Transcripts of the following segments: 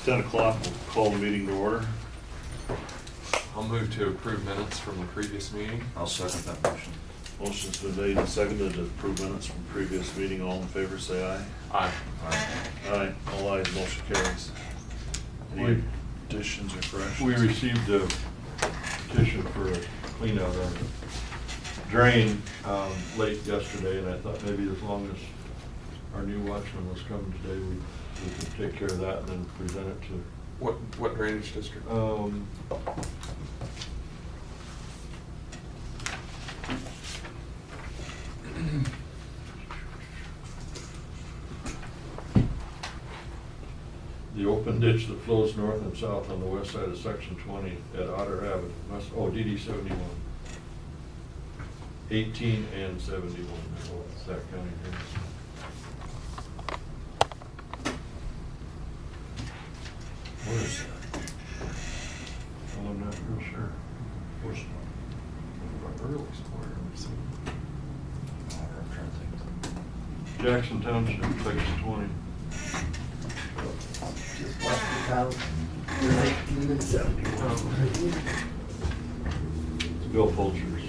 10 o'clock, we'll call the meeting to order. I'll move to approve minutes from the previous meeting. I'll second that motion. Motion's been made and seconded to approve minutes from previous meeting. All in favor, say aye. Aye. Aye. Aye. All ayes, motion carries. Any additions or corrections? We received a petition for a clean out on the drain late yesterday, and I thought maybe as long as our new watchman was coming today, we could take care of that and then present it to. What drainage district? The open ditch that flows north and south on the west side of section 20 at Otter Avenue, DD 71. 18 and 71, that's that county here. Where is that? Well, I'm not real sure. Where's Early somewhere. I'm trying to think. Jackson Township, section 20. Just left the town, we're 18 and 71. It's Bill Fulcher's.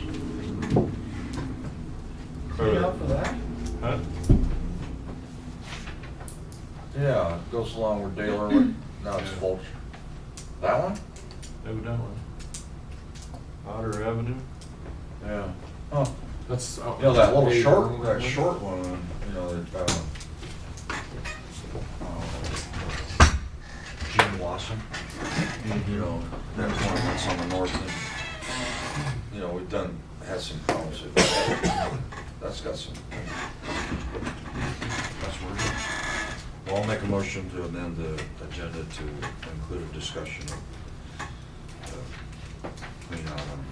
Pay out for that? Huh? Yeah, it goes along with Dale Irwin. Now it's Yeah. Fulch. That one? Evidently. Otter Avenue. Yeah. Huh. That's. You know, that little short one, you know, that, Jim Wasson, you know, that's one that's on the north end. You know, we've had some problems with that. That's got some, that's working. Well, I'll make a motion to amend the agenda to include a discussion of clean out on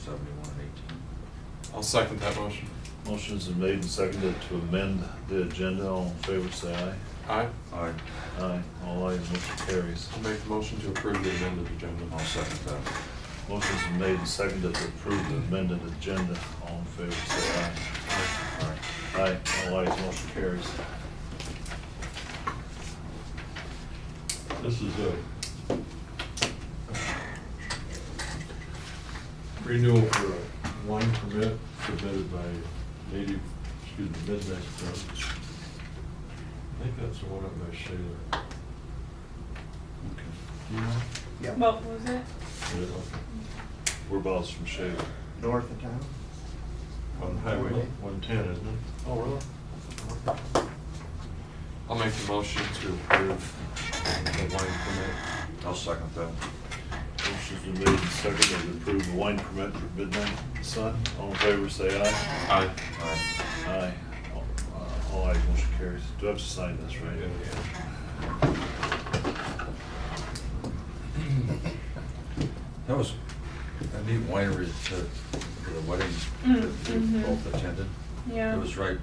71 and 18. I'll second that motion. Motion's been made and seconded to amend the agenda. All in favor, say aye. Aye. Aye. Aye. All ayes, motion carries. I'll make the motion to approve the amended agenda. I'll second that. Motion's been made and seconded to approve the amended agenda. All in favor, say aye. Aye. Aye. All ayes, motion carries. This is a renewal for a wine permit submitted by Midnight Club. I think that's the one up by Shaler. Okay. Do you know? Yep, What was it? Yeah, okay. Whereabouts from Shaver? north of town. On Highway 110, isn't it? Oh, really? I'll make the motion to approve the wine permit. I'll second that. Motion's been made and seconded to approve the wine permit for Midnight Sun. All in favor, say aye. Aye. Aye. Aye. All ayes, motion carries. Do I have to sign this, right? That was a neat winery for the wedding that we both attended. Yeah. It was right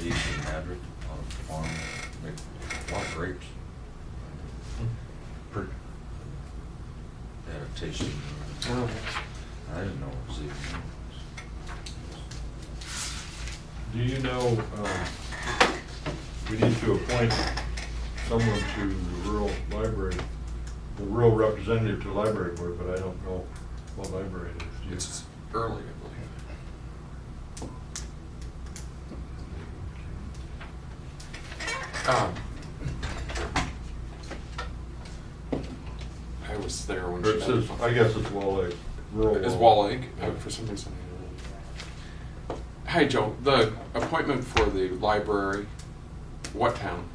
east of Madrid on a farm, make a lot of grapes. Pretty, they had a tasting. Oh. I didn't know it was even. Do you know, we need to appoint someone to the rural library, the rural representative to the library board, but I don't know what library it is. Do you- It's early, I believe. I was there when Or it says, I guess it's Wall Lake. Rural Is Wall Lake? Yeah. For some reason. Hi, Joe. The appointment for the library, what town?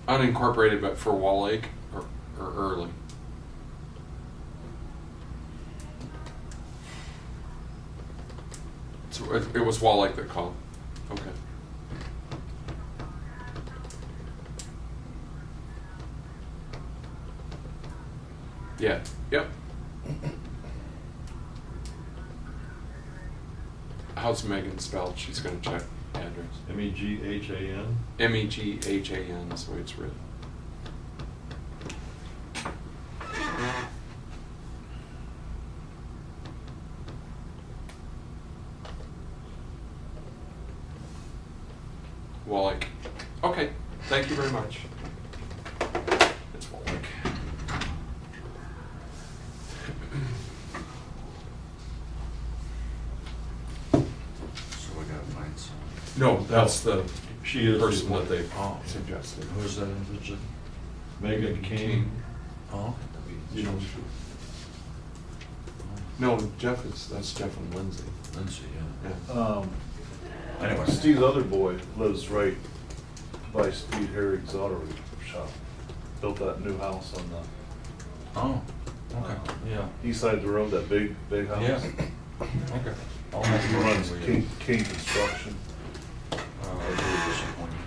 Unincorporated, but for Wall Lake or Early? So it was Wall Lake that called. Okay. Yeah. Yep. How's Megan spelled? She's gonna check address. Meghan. Meghan is the way it's written. Wallach. Okay, thank you very much. It's Wallach. So we gotta find some. No, that's the She is. person that they Oh. suggested. Who's that individual? Megan King. Oh. You know, No, that's Jeff and Lindsay. Lindsay, yeah. Yeah. Anyway. Steve's other boy lives right by Steve Herrick's auto shop. Built that new house on the Oh, okay, yeah. east side of the road, that big house. Yeah. Okay. I'll have He to runs look. King Construction. Really disappointed.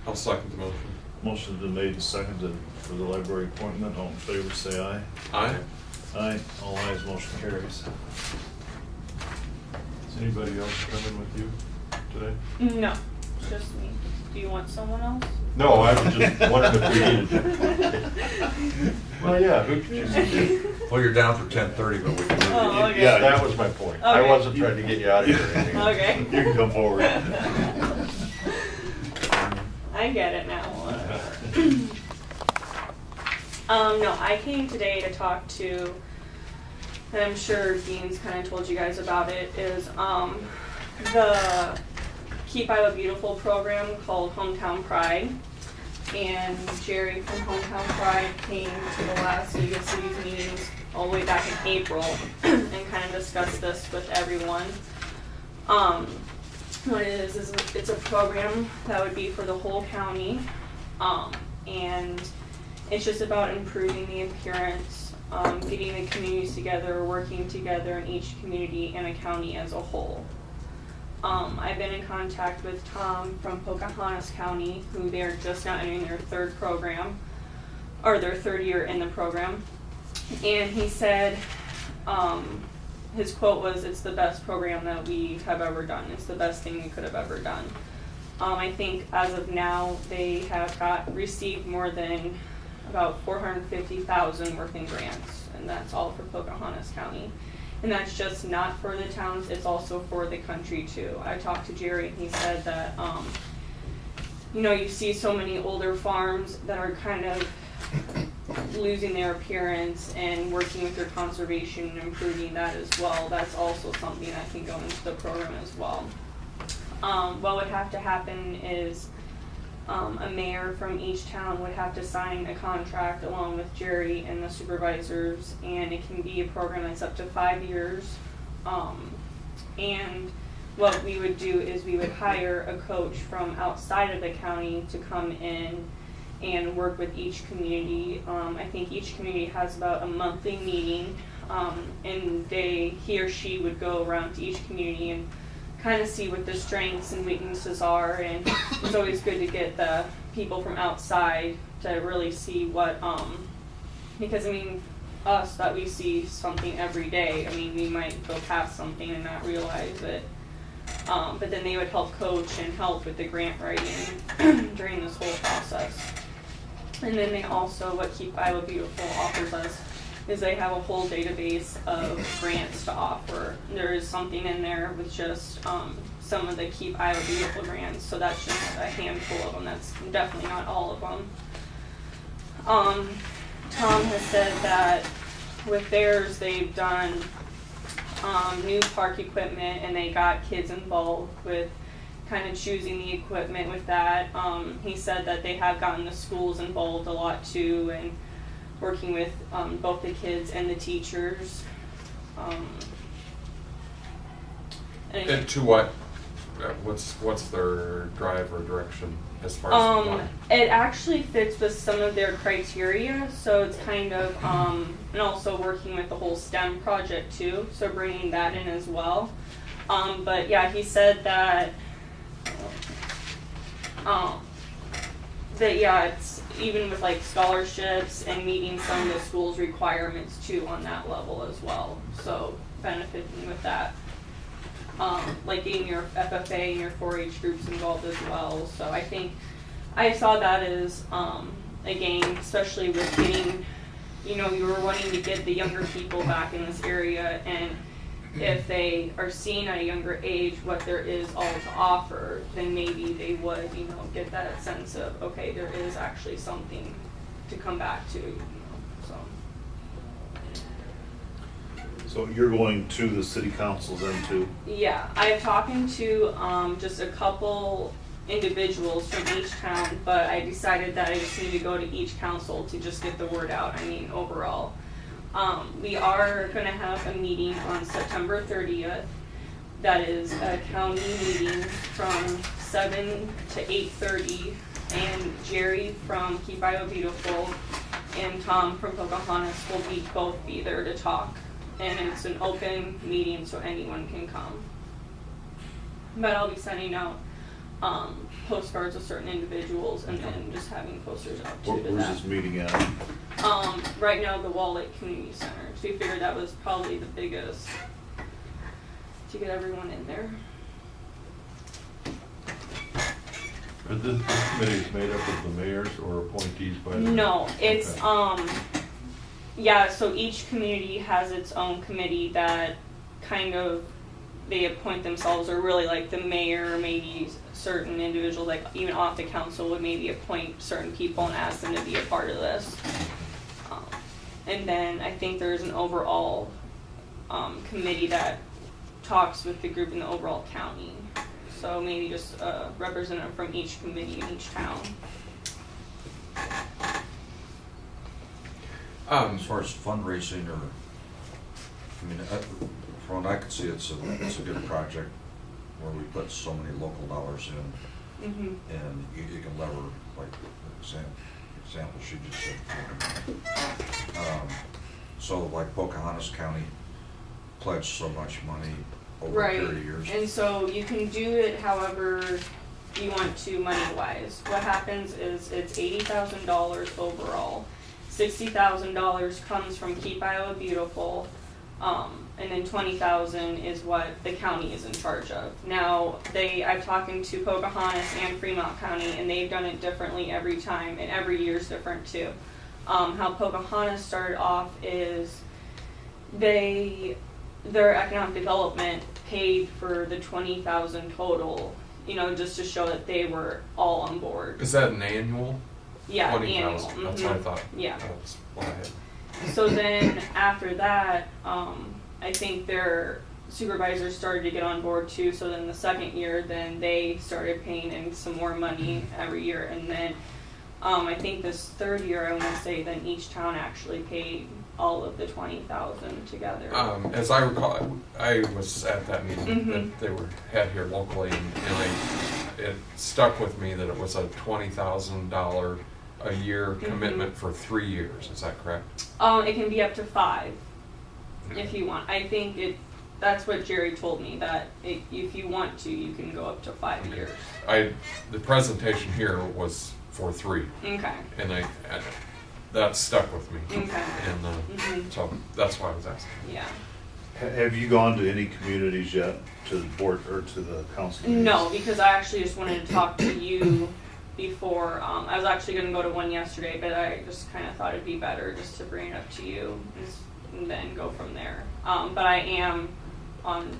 I'll second the motion. Motion's been made and seconded for the library appointment. All in favor, say aye. Aye. Aye. All ayes, motion carries. is anybody else coming with you today? No, it's just me. Do you want someone else? No, I was just wondering if we needed. Well, yeah, who could you see? Well, you're down for 10:30, but we can move Oh, it. okay. Yeah, that was my point. I Okay. wasn't trying to get you out of here or anything. Okay. You can come forward. I get it now. No, I came today to talk to, and I'm sure Dean's kind of told you guys about it, is the Keep Iowa Beautiful program called Hometown Pride. And Jerry from Hometown Pride came to the last League of Cities meetings all the way back in April and kind of discussed this with everyone. What it is it's a program that would be for the whole county, and it's just about improving the appearance, getting the communities together, working together in each community and a county as a whole. I've been in contact with Tom from Pocahontas County, who they're just now entering their third program, or their third year in the program, and he said, his quote was, "It's the best program that we have ever done. It's the best thing we could have ever done." I think as of now, they have received more than about $450,000 worth in grants, and that's all for Pocahontas County. And that's just not for the towns, it's also for the country too. I talked to Jerry and he said that, you see so many older farms that are kind of losing their appearance, and working with their conservation and improving that as well. That's also something that can go into the program as well. What would have to happen is a mayor from each town would have to sign a contract along with Jerry and the supervisors, and it can be a program that's up to 5 years. And what we would do is we would hire a coach from outside of the county to come in and work with each community. I think each community has about a monthly meeting, and he or she would go around to each community and kind of see what the strengths and weaknesses are, and it's always good to get the people from outside to really see what, because us that we see something every day, we might go past something and not realize it, but then they would help coach and help with the grant writing during this whole process. And then they also, what Keep Iowa Beautiful offers us, is they have a whole database of grants to offer. There is something in there with just some of the Keep Iowa Beautiful grants, so that's just a handful of them. That's definitely not all of them. Tom has said that with theirs, they've done new park equipment, and they got kids involved with kind of choosing the equipment with that. He said that they have gotten the schools involved a lot too, and working with both the kids and the teachers. And to what? What's their drive or direction as far as what? It actually fits with some of their criteria, so it's kind of and also working with the whole STEM project too, so bringing that in as well. But yeah, he said that it's even with like scholarships and meeting some of the school's requirements too on that level as well. So benefiting with that. Like getting your FFA and your 4-H groups involved as well. So I think I saw that as a gain, especially with getting, you were wanting to get the younger people back in this area, and if they are seeing at a younger age what there is all to offer, then maybe they would, you know, get that sense of, okay, there is actually something to come back to, you know, so. So you're going to the city councils then too? Yeah, I'm talking to just a couple individuals from each town, but I decided that I just need to go to each council to just get the word out, I mean, overall. We are gonna have a meeting on September 30th. That is a county meeting from 7 to 8:30, and Jerry from Keep Iowa Beautiful and Tom from Pocahontas will both be there to talk. And it's an open meeting, so anyone can come. But I'll be sending out postcards of certain individuals and then just having posters out too to Where's that. this meeting at? Right now, the Wall Lake Community Center. So we figured that was probably the biggest to get everyone in there. Are this committee made up of the mayors or appointees by the? No, it's, Okay. yeah, so each community has its own committee that kind of, they appoint themselves, or really like the mayor, maybe certain individuals, like even off the council would maybe appoint certain people and ask them to be a part of this. And then I think there's an overall committee that talks with the group in the overall county. So maybe just a representative from each committee in each town. As far as fundraising, or, I mean, from what I can see, it's a good project where we put so many local dollars in, and you can lever, like, example she just said. So like Pocahontas County pledged so much money over a period of years. And so you can do it however you want to money-wise. What happens is it's $80,000 overall. $60,000 comes from Keep Iowa Beautiful, and then $20,000 is what the county is in charge of. Now, I've talked to Pocahontas and Fremont County, and they've done it differently every time, and every year's different too. How Pocahontas started off is their economic development paid for the $20,000 total, you know, just to show that they were all on board. Is that an annual? Yeah, 20,000. annual. That's what I thought. Yeah. That's what I had. So then after that, I think their supervisors started to get on board too. So then the second year, then they started paying in some more money every year. And then I think this third year, I want to say, then each town actually paid all of the $20,000 together. As I recall, I was at that meeting that they had here locally, and it stuck with me that it was a $20,000 a year commitment for 3 years. Is that correct? It can be up to 5 if you want. I think that's what Jerry told me, that if you want to, you can go up to 5 years. The presentation here was for 3. Okay. And that stuck with me. Okay. And so that's why I was asking. Yeah. Have you gone to any communities yet, to the board or to the council meetings? No, because I actually just wanted to talk to you before. I was actually going to go to one yesterday, but I just kind of thought it'd be better just to bring it up to you and then go from there. But I am on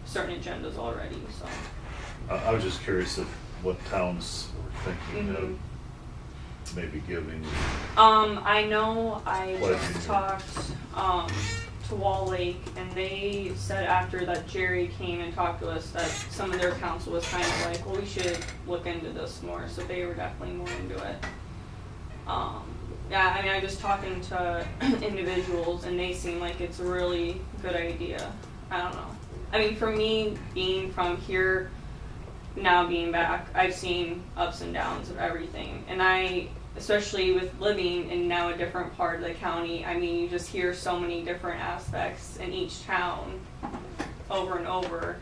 certain agendas already, so. I was just curious what towns were thinking of maybe giving. I know I Pledging. just talked to Wall Lake, and they said after that Jerry came and talked to us that some of their council was kind of like, well, we should look into this more, so they were definitely more into it. Yeah, I mean, I'm just talking to individuals, and they seem like it's a really good idea. I don't know. I mean, for me, being from here, now being back, I've seen ups and downs of everything, and especially with living in now a different part of the county, I mean, you just hear so many different aspects in each town over and over.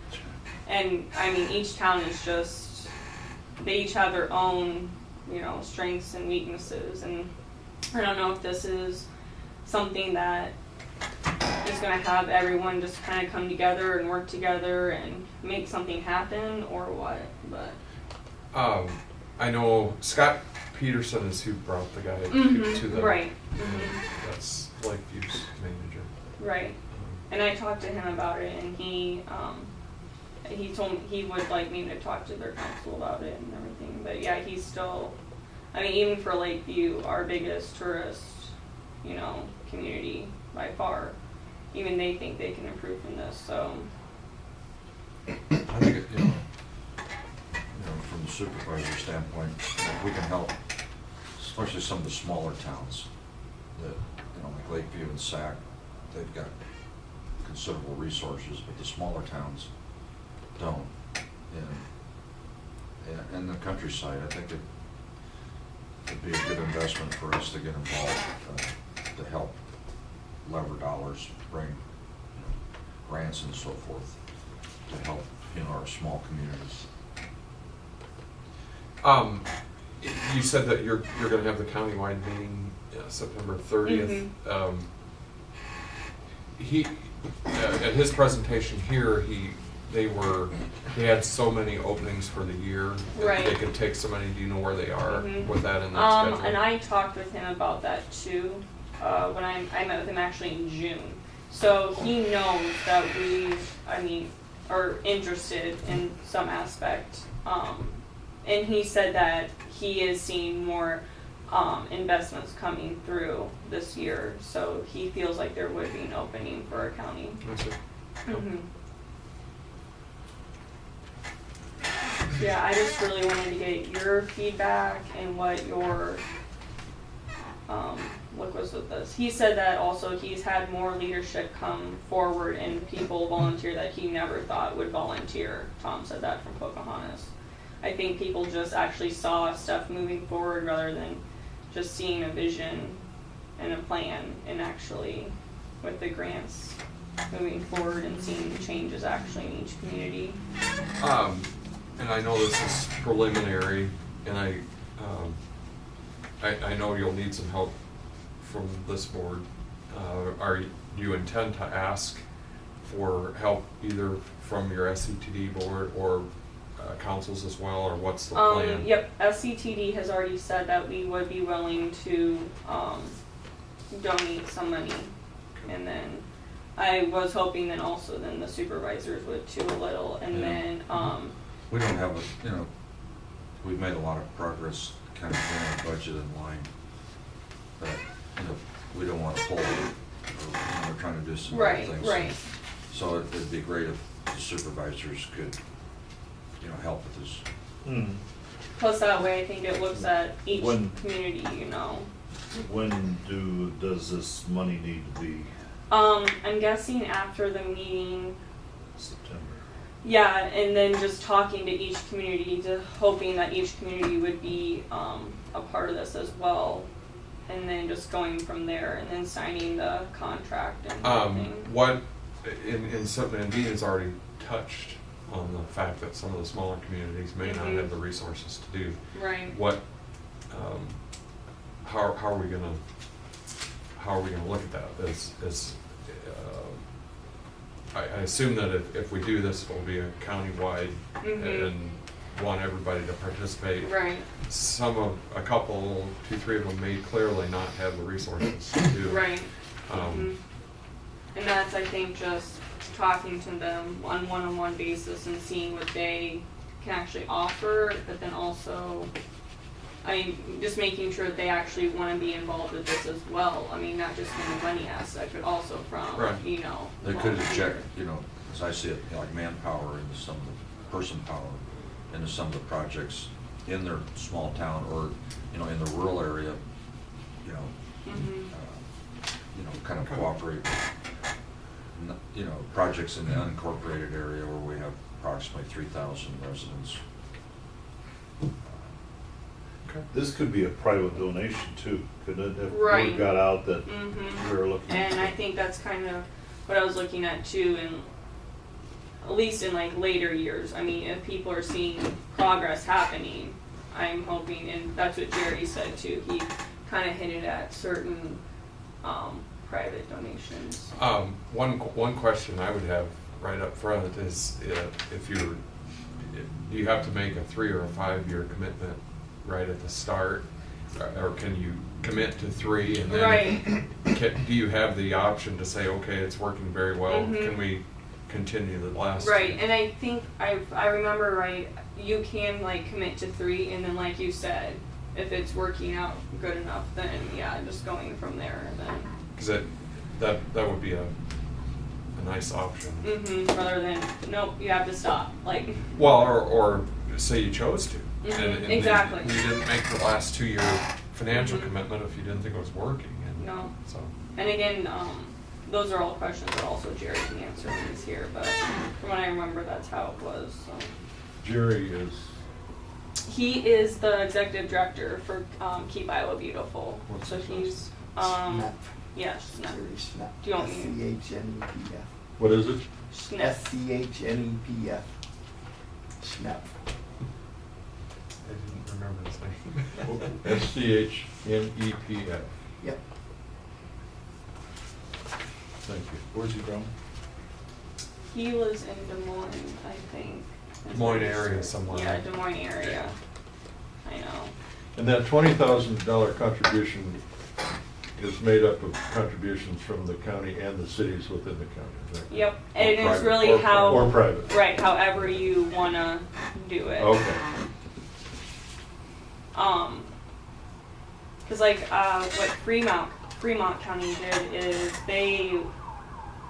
And I mean, each town is just, they each have their own, you know, strengths and weaknesses. And I don't know if this is something that is going to have everyone just kind of come together and work together and make something happen, or what, but. I know Scott Peterson is who brought the guy to the. Right. That's Lakeview's manager. Right. and I talked to him about it, and he told me he would like me to talk to their council about it and everything. But yeah, he's still, I mean, even for Lakeview, our biggest tourist, community by far, even they think they can improve from this, so. I think, from the supervisor standpoint, if we can help, especially some of the smaller towns that, like Lakeview and Sac, they've got considerable resources, but the smaller towns don't. And the countryside, I think it'd be a good investment for us to get involved, to help lever dollars, bring grants and so forth, to help our small communities. You said that you're going to have the countywide meeting September 30th. He at his presentation here, they had so many openings for the year that Right. they could take so many. Do you know where they are with that in that schedule? And I talked with him about that too, when I met with him actually in June. So he knows that are interested in some aspect. And he said that he is seeing more investments coming through this year. So he feels like there would be an opening for a county. I see. Mhm. Yeah, I just really wanted to get your feedback and what your look was with this. He said that also he's had more leadership come forward and people volunteer that he never thought would volunteer. Tom said that from Pocahontas. I think people just actually saw stuff moving forward rather than just seeing a vision and a plan, and actually with the grants moving forward and seeing changes actually in each community. And I know this is preliminary, and I know you'll need some help from this board. Do you intend to ask for help either from your SCTD board or councils as well, or what's the plan? Yep, SCTD has already said that we would be willing to donate some money, and then I was hoping then also then the supervisors would too a little, and Yeah. then We don't have we've made a lot of progress kind of getting our budget in line, but, we don't want to pull it, or, we're trying to do some other right, things. right. So it'd be great if the supervisors could, help with this. Plus that way I think it looks at each When- community, When does this money need to be? I'm guessing after the meeting. September. Yeah, and then just talking to each community, hoping that each community would be a part of this as well, and then just going from there, and then signing the contract and everything. And Dean has already touched on the fact that some of the smaller communities may not have the resources to do. Right. How are we gonna look at that? I assume that if we do this, it will be a countywide and want everybody to participate. Right. A couple, 2, 3 of them may clearly not have the resources to do it. Right. And that's, I think, just talking to them on one-on-one basis and seeing what they can actually offer, but then also, just making sure that they actually want to be involved with this as well. Not just from the money aspect, but also from, Right. They could inject, as I see it, like manpower into some of the person power, into some of the projects in their small town or, in the rural area, kind of cooperate with, projects in the unincorporated area where we have approximately 3,000 residents. This could be a private donation too, couldn't it? If Right. word got out that we were looking. And I think that's kind of what I was looking at too, and at least in like later years. If people are seeing progress happening, I'm hoping, and that's what Jerry said too. He kind of hinted at certain private donations. One question I would have right up front is do you have to make a 3 or a 5 year commitment right at the start? or can you commit to 3 and then? Right. Do you have the option to say, okay, it's working very well, Mhm. can we continue the last? Right, and I think I remember right, you can like commit to 3 and then like you said, if it's working out good enough, then yeah, just going from there then. Because that would be a nice option. Rather than, nope, you have to stop, like. Well, or say you chose to. And Exactly. You didn't make the last 2-year financial commitment if you didn't think it was working. And No. So. And again, those are all questions that also Jerry can answer when he's here, but from what I remember, that's how it was, so. Jerry is, He is the executive director for Keep Iowa Beautiful. What's So his he's, SNEP. yeah, SNEP. Jerry Schnepp. Do you want me to- SCHNEPF. what is it? SNEP. SCHNEPF. Schnepp. I didn't remember his name. SCHNEPF. Yep. Thank you. Where's he from? He was in Des Moines, I think. Des Moines area somewhere. Yeah, Des Moines area. I know. And that $20,000 contribution is made up of contributions from the county and the cities within the county, is that correct? Yep, Or and it's private, really or how. Or private. Right, however you wanna do it. Okay. Cause like, what Fremont County did is they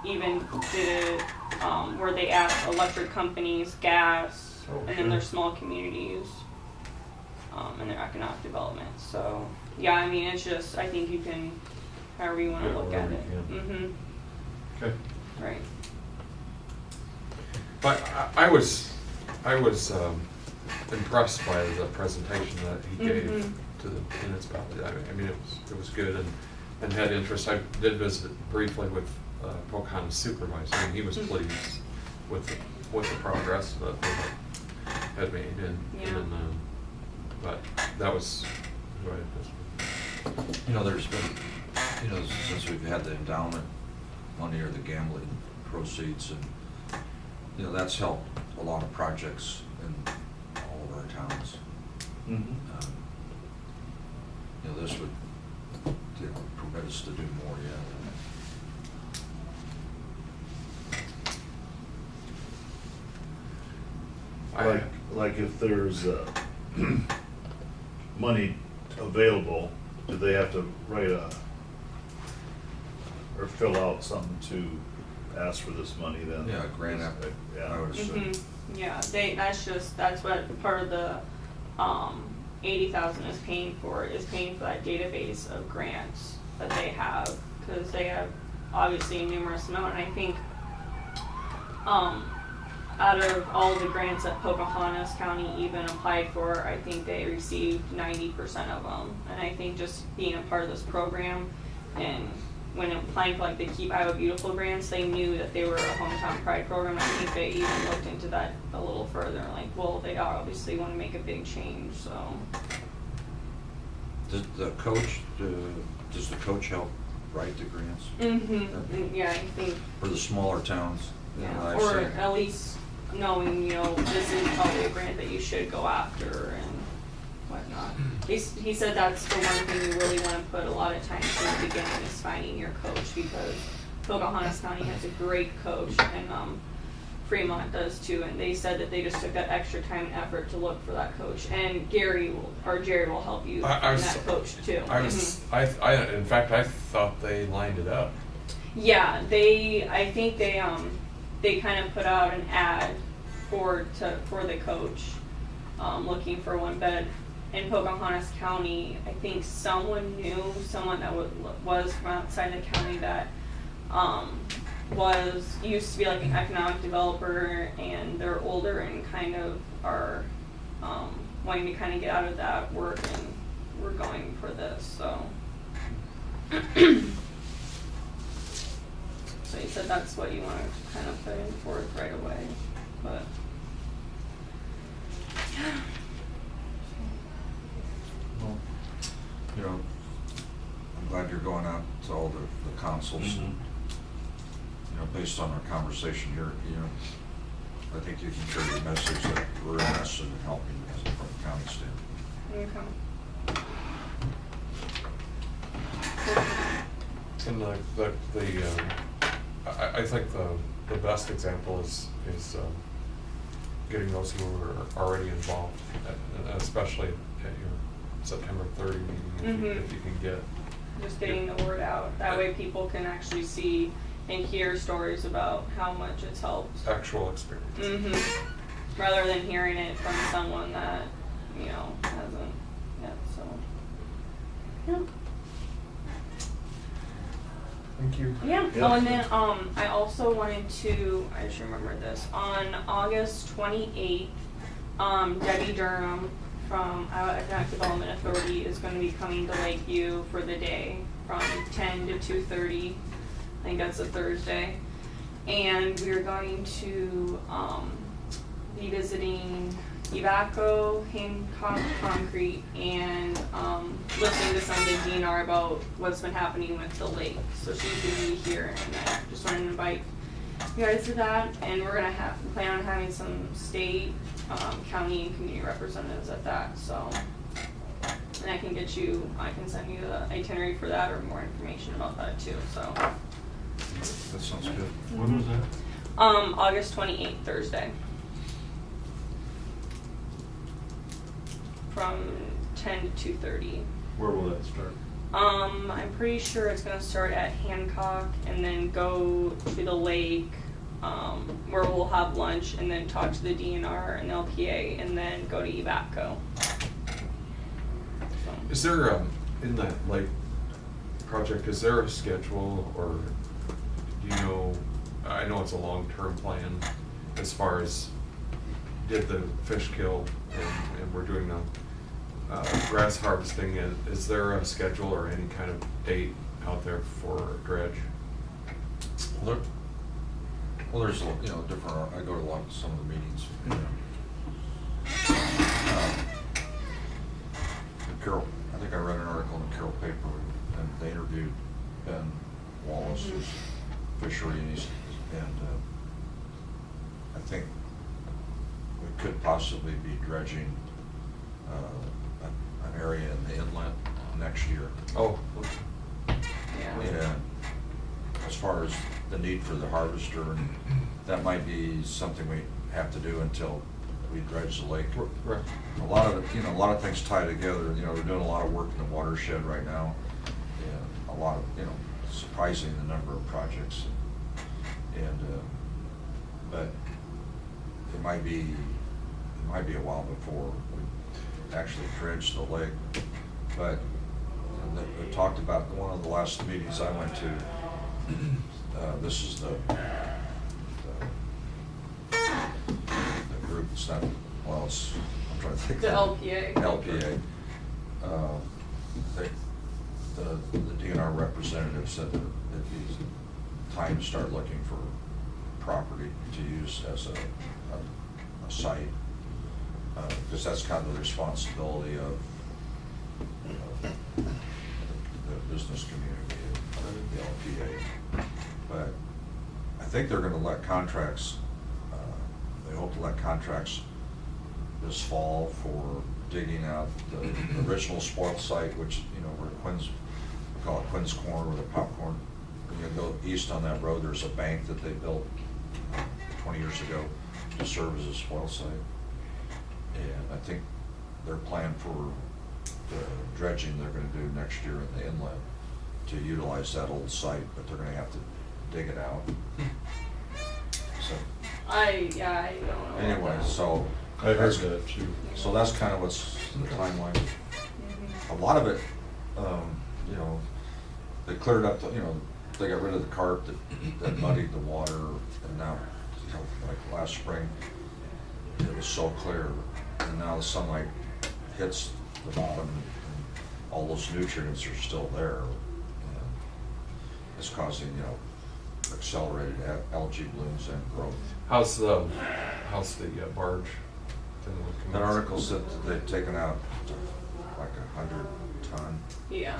even did it, where they asked electric companies, gas, Oh, and then sure. their small communities, and their economic development, so, yeah, I mean, it's just, I think you can, however you wanna Yeah, look at whatever it. you can. Mm-hmm, Okay. right. But I was impressed by the presentation that he gave to the municipality. I mean, it was good and had interest. I did visit briefly with Pocahontas supervisor, and he was pleased with the progress that they had made. And but that was who I visited. You know, there's been, you know, since we've had the endowment money or the gambling proceeds, and, you know, that's helped a lot of projects in all of our towns. Mm-hmm. You know, this would, you know, permit us to do more yet. Like if there's money available, do they have to write or fill out something to ask for this money then? Yeah, a grant app, I Yeah. would assume. Yeah, that's what part of the, 80,000 is paying for that database of grants that they have, cause they have obviously a numerous amount, and I think, out of all the grants that Pocahontas County even applied for, I think they received 90% of them, and I think just being a part of this program, and when applying for like the Keep Iowa Beautiful grants, they knew that they were a hometown pride program. I think they even looked into that a little further, like, well, they obviously want to make a big change, so. Does the coach help write the grants? Yeah, I think, For the smaller towns? yeah, I've or seen. at least knowing, you know, this is probably a grant that you should go after and whatnot. He said that's the one thing you really want to put a lot of time to in the beginning is finding your coach, because Pocahontas County has a great coach, and Fremont does too, and they said that they just took that extra time and effort to look for that coach, and Jerry will help you find that coach too. In fact, I thought they lined it up. Yeah, I think they kind of put out an ad for the coach, looking for one, but in Pocahontas County, I think someone knew someone that was from outside the county that used to be like an economic developer, and they're older and kind of are wanting to kind of get out of that work, and we're going for this, so. So he said that's what you want to kind of put in forth right away, but. Well, you know, I'm glad you're going out to all the councils. Mhm. You know, based on our conversation here, you know, I think you can carry the message that we're interested in helping from a county standpoint. Okay. And I think the best example is getting those who are already involved, especially at your September 30 meeting, if you can get. Just getting the word out. That way people can actually see and hear stories about how much it's helped. Actual experience. Rather than hearing it from someone that, hasn't yet, so. Yeah. Thank you. Yeah. Yeah. Oh, and then I also wanted to, I just remembered this, on August 28th, Debbie Durham from Iowa Economic Development Authority is going to be coming to Lakeview for the day from 10 to 2:30. I think that's a Thursday. And we're going to be visiting Evaco, Hancock Concrete, and listening to some of the DNR about what's been happening with the lake. So she's going to be here, and I just wanted to invite you guys to that. And we're going to plan on having some state, county, and community representatives at that. So, and I can send you the itinerary for that or more information about that too. So, That sounds good. When was that? August 28th, Thursday. From 10 to 2:30. Where will that start? I'm pretty sure it's gonna start at Hancock and then go to the lake, where we'll have lunch and then talk to the DNR and LPA and then go to Evaco. So. Is there, in that lake project, is there a schedule, or do you know, I know it's a long-term plan as far as did the fish kill and we're doing the grass harvesting, is there a schedule or any kind of date out there for dredge? Well, there's different. I go to some of the meetings. Carroll, I think I read an article in the Carroll paper, and they interviewed Ben Wallace, who's fishery, and I think we could possibly be dredging an area in the inlet next year. Oh, Yeah. And as far as the need for the harvester, and that might be something we have to do until we dredge the lake. right. A lot of it, a lot of things tie together. We're doing a lot of work in the watershed right now, and a lot of, surprising the number of projects. And but it might be a while before we actually dredge the lake. But we talked about one of the last meetings I went to. This is the group. It's not. Well, I'm trying to think. The of LPA. LPA. The DNR representative said that it'd be time to start looking for property to use as a site, because that's kind of the responsibility of the business community, the LPA. But I think they're gonna let contracts, they hope to let contracts this fall for digging out the original spoil site, which, where we call it Quinn's Corner, where the popcorn. When you go east on that road, there's a bank that they built 20 years ago to serve as a spoil site. And I think their plan for the dredging they're gonna do next year in the inlet to utilize that old site, but they're gonna have to dig it out. So, I don't know. anyway, so. I heard that too. So that's kind of what's the timeline. A lot of it, they cleared up, they got rid of the carp that muddied the water, and now, like last spring, it was so clear, and now the sunlight hits the bottom, and all those nutrients are still there. And it's causing, accelerated algae blooms and growth. How's the barge? That article said that they've taken out like 100 ton. Yeah.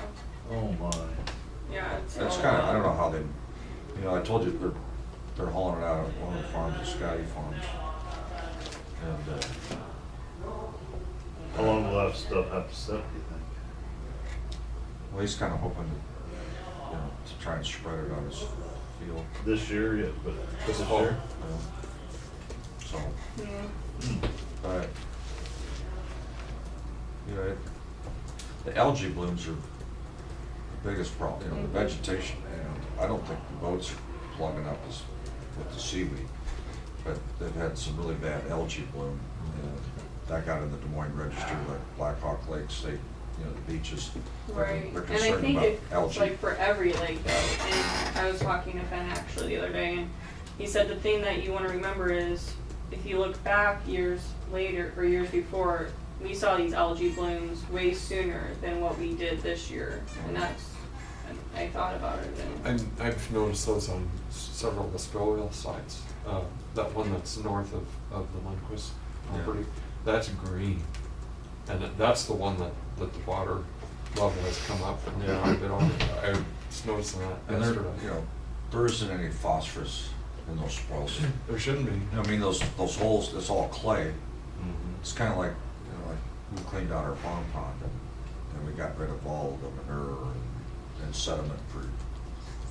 Oh my. Yeah. It's That's all kind of, I don't know how they, I told you they're hauling it out of one of the farms, the Scotty Farms. And How long will that stuff have to sit, do you think? well, he's kind of hoping to to try and spread it on his field. This year yet, but This this fall. year? So, Yeah. but, you know, the algae blooms are the biggest problem, you know, the vegetation, and I don't think the boats are plugging up as, with the seaweed, but they've had some really bad algae bloom, and that got in the Des Moines Register, like Black Hawk Lake State, you know, the beaches. Right, They're and I concerned think about it's algae. like for every lake though, and I was talking to Ben actually the other day, and he said the thing that you wanna remember is, if you look back years later, or years before, we saw these algae blooms way sooner than what we did this year, and that's, I thought about it, and, And I've noticed those on several of the Scoville sites. That one that's north of the Lindquist property, that's green. And that's the one that the water level has come up a bit on. I was noticing that And there, yesterday. you know, there isn't any phosphorus in those spoils. There shouldn't be. I mean, those holes, it's all clay. Mhm. It's kind of like, you know, like we cleaned out our farm pond and we got rid of all the manure and sediment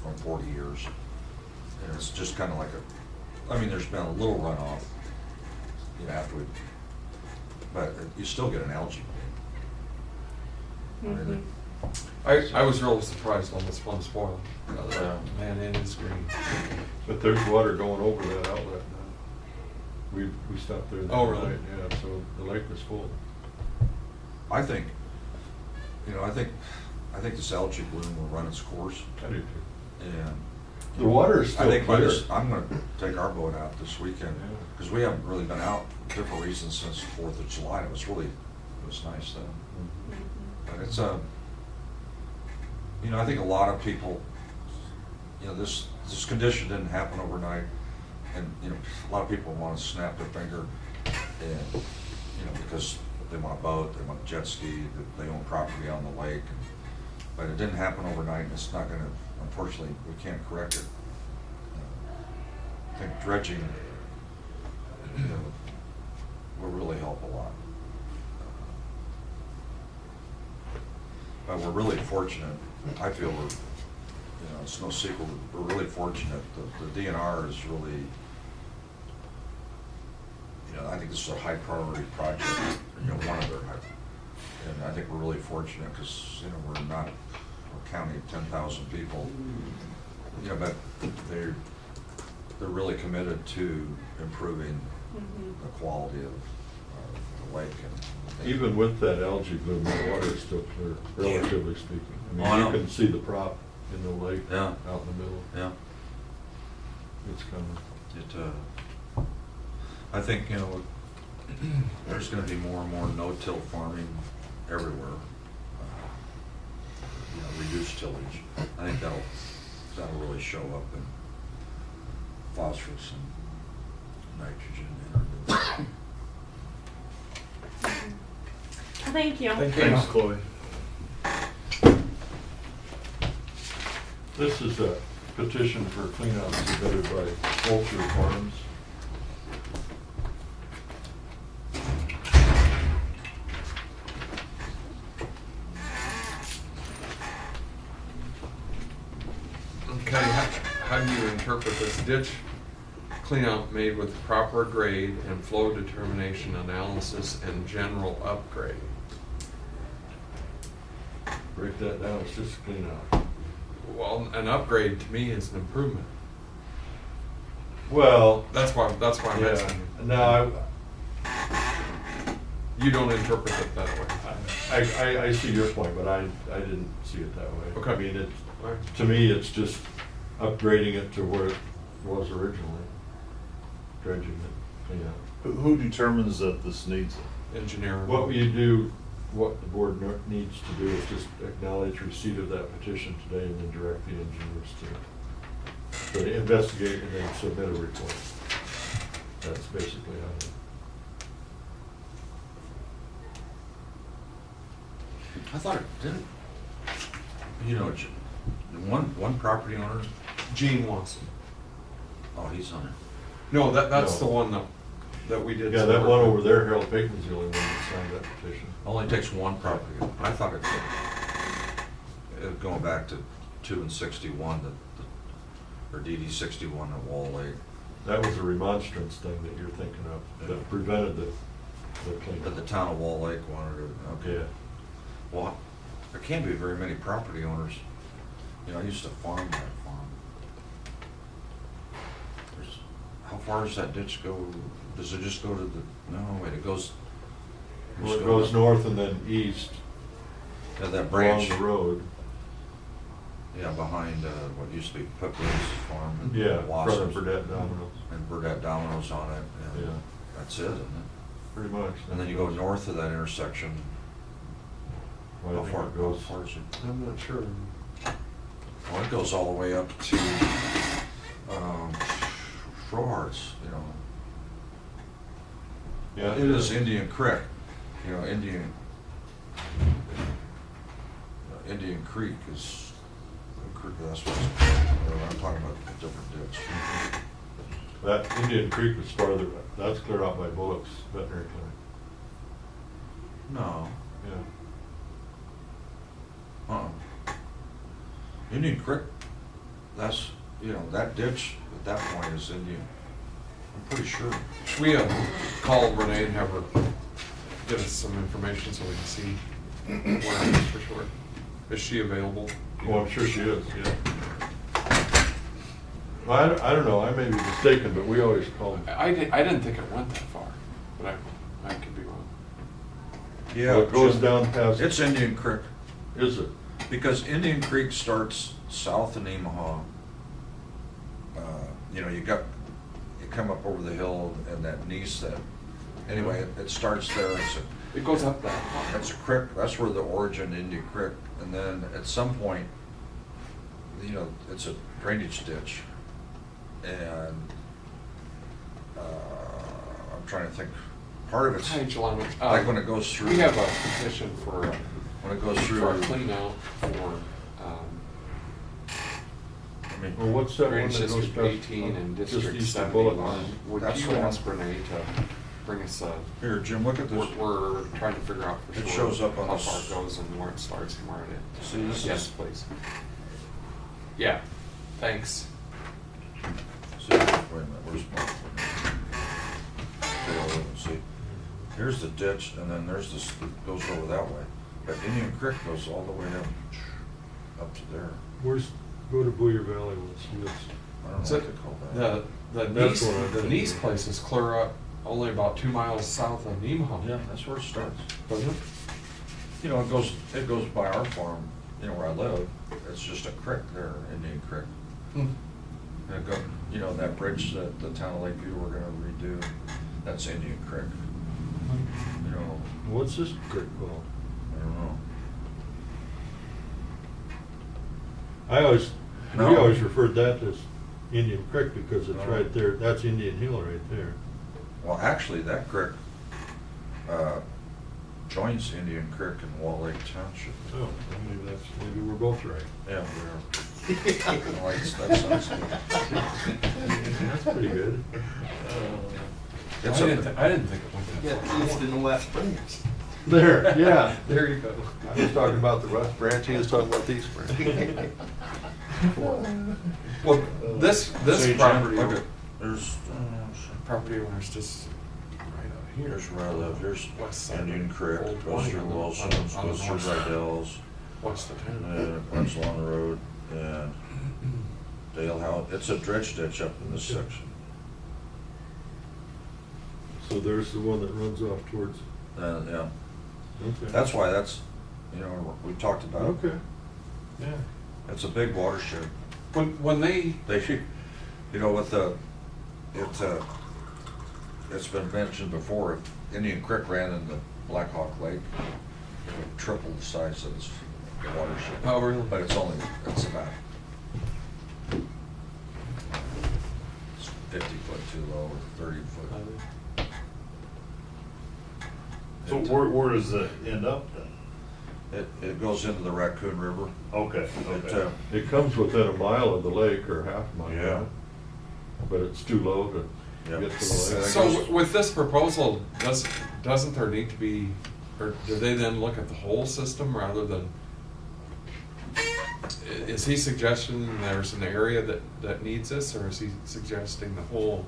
from 40 years. And it's just kind of like I mean, there's been a little runoff, you know, after we, but you still get an algae bloom. I mean, mhm. I was really surprised on this one spoil. Yeah. Man, it is green. But there's water going over that outlet now. We stopped there the Oh, other really? night, yeah, so the lake was full. I think, you know, I think this algae bloom will run its course. I do too. And The water is I still think by clear. I'm gonna take our boat out this weekend, Yeah. because we haven't really been out for different reasons since the 4th of July. It was nice then. But it's you know, I think a lot of people, you know, this condition didn't happen overnight. And, you know, a lot of people want to snap their finger and, you know, because they want a boat, they want a jet ski, they own property on the lake. But it didn't happen overnight, and it's not gonna, unfortunately, we can't correct it. I think dredging, you know, will really help a lot. But we're really fortunate, I feel we're, you know, it's no secret, we're really fortunate. The DNR is really, you know, I think this is a high priority project, you know, one of their high. And I think we're really fortunate because, you know, we're not a county of 10,000 people, you know, but they're really committed to improving the quality of the lake. And Even with that algae bloom, the water is still clear, relatively speaking. Oh, I I mean, know. you can see the prop in the lake Yeah. out in the middle. Yeah, It's coming. I think, you know, there's gonna be more and more no-till farming everywhere. You know, reduced tillage. I think that'll really show up in phosphorus and nitrogen in our Thank you. Thank you. Thanks, Chloe. This is a petition for cleanup submitted by Vulture Farms. Okay, how do you interpret this ditch cleanout made with proper grade and flow determination analysis and general upgrade? Break that down, it's just cleanup. Well, an upgrade to me is an improvement. Well, That's why I'm yeah, asking you. no, You don't interpret it that way. I see your point, but I didn't see it that way. Okay. I mean, it's, All right. to me, it's just upgrading it to where it was originally, dredging it, clean up. Who determines that this needs it? Engineering. What you do, what the board needs to do is just acknowledge receipt of that petition today and then direct the engineers to investigate and then submit a report. That's basically how it. I thought it didn't. You know, one property owner, Gene wants it. oh, he's on it. No, that's No. the one that we did. Yeah, some that work one with. over there, Harold Payton's the only one that signed that petition. Only takes one property. I thought going back to 2 and 61, or DD 61 at Wall Lake. That was a remonstrance thing that you're thinking of, that prevented the cleanup. But the town of Wall Lake wanted it, okay. Yeah. Well, there can't be very many property owners. You know, I used to farm that farm. How far does that ditch go? Does it just go to the, no, wait, it goes. Well, it goes north and then east Yeah, that along branch. the road. Yeah, behind what used to be Piplin's farm. And Yeah, in front of Wassums. Burdette Domino's. And Burdette Domino's on it. And Yeah. that's it, isn't it? Pretty much. And then you go north of that intersection. Well, I How think far it it goes. goes? I'm not sure. Well, it goes all the way up to Frohart's, you know. Yeah. It is Indian Creek, you know, Indian Creek is, that's what I'm talking about, a different ditch. That Indian Creek is farther, that's clear out by Bullock's veterinary clinic. No, Yeah. Indian Creek, that's, you know, that ditch at that point is Indian. I'm pretty sure. Should we call Renee and have her get us some information so we can see where it is for sure? Is she available? Oh, I'm sure she is, yeah. Well, I don't know, I may be mistaken, but we always call them. I didn't think it went that far, but I could be wrong. Yeah. Well, it goes Jim, down past. It's Indian Creek, Is it? because Indian Creek starts south of Nemaha. You know, you come up over the hill and that Nice, anyway, it starts there. It goes up that far. That's a creek, that's where the origin Indian Creek, and then at some point, you know, it's a drainage ditch. And, I'm trying to think, part of it's, Hi, Jelena. like when it goes through. We have a petition for When it goes through. for a clean out for I mean, Well, what's that one Drainage that goes District past? 18 and just District east of Bullock? 71. Would That's you the one. ask Renee to bring us a, Here, Jim, look at this. we're trying to figure out for It sure shows up on how this- far it goes and where it starts and where it ends. See, this Yes, is, please. Yeah, thanks. see, wait a minute, where's my? See, here's the ditch, and then there's this, it goes over that way. But Indian Creek goes all the way up to there. Where's, go to Booyer Valley, we'll see what's. I don't know So what they call that. the That's Nice, what I the did. Nice place is clear up only about 2 miles south of Nemaha. Yeah, that's where it starts. Doesn't it? You know, it goes by our farm, you know, where I live. It's just a creek there, Indian Creek. Hmm. And it go, you know, that bridge that the town of Lakeview were gonna redo, that's Indian Creek. You know, What's this creek called? I don't know. We No. always referred that as Indian Creek because it's No. right there, that's Indian Hill right there. Well, actually, that creek, joins Indian Creek in Wall Lake Township. Oh, well, maybe we're both right. Yeah, we are. Well, that sounds good. That's pretty good. It's I didn't a, think it went that Yeah, far. east and west branch. There, yeah. There you go. I was talking about the west branch, he was talking about the east branch. Well, this See, Jim, property, look at, there's, property owner's just right out here. here's where I live, here's West side Indian of Creek, Old goes 20 through on the- Wilson's, on the goes through north side. Rydell's, What's the and town? then it runs along the road, and Dale House, it's a dredge ditch up in this section. So there's the one that runs off towards, Yeah, okay. that's why that's, you know, we talked about, Okay, yeah. it's a big watershed. When they, They, you know, with it's been mentioned before, if Indian Creek ran into Black Hawk Lake, it would triple the size of its watershed. Oh, really? But it's about, it's 50 foot too low, or 30 foot. So where does it end up then? It goes into the Raccoon River. Okay, okay. It comes within a mile of the lake or half a mile. Yeah. But it's too low to Yeah. get to the lake. so with this proposal, doesn't there need to be, or do they then look at the whole system rather than, is he suggesting there's an area that needs this, or is he suggesting the whole?